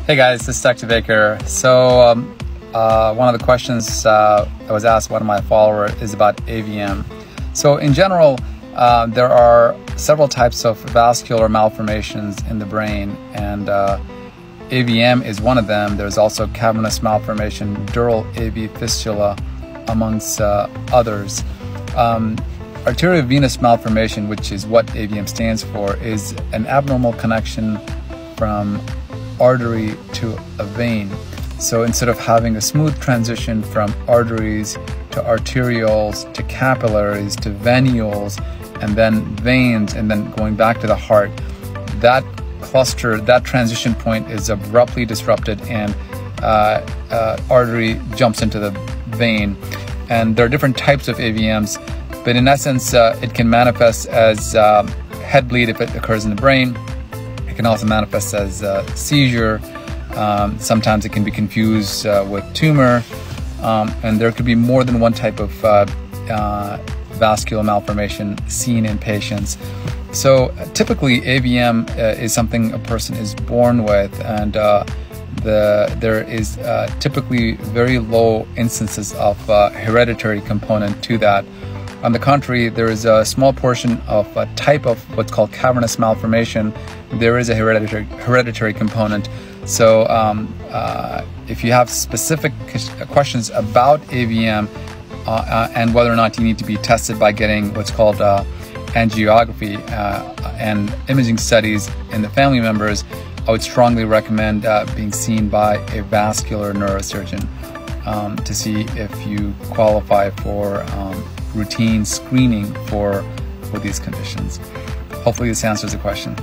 Hey guys, this is Dr. Baker. So one of the questions that was asked by one of my followers is about AVM. So in general, there are several types of vascular malformations in the brain, and AVM is one of them. There's also cavernous malformation, dural AV fistula, amongst others. Arteriovenous malformation, which is what AVM stands for, is an abnormal connection from artery to a vein. So instead of having a smooth transition from arteries to arterioles to capillaries to venules and then veins and then going back to the heart, that cluster, that transition point is abruptly disrupted and artery jumps into the vein. And there are different types of AVMs, but in essence it can manifest as head bleed if it occurs in the brain. It can also manifest as seizure. Sometimes it can be confused with tumor, and there could be more than one type of vascular malformation seen in patients. So typically AVM is something a person is born with, and there is typically very low instances of hereditary component to that. On the contrary, there is a small portion of a type of what's called cavernous malformation. There is a hereditary component. So if you have specific questions about AVM and whether or not you need to be tested by getting what's called angiography and imaging studies in the family members, I would strongly recommend being seen by a vascular neurosurgeon to see if you qualify for routine screening for these conditions. Hopefully this answers the question.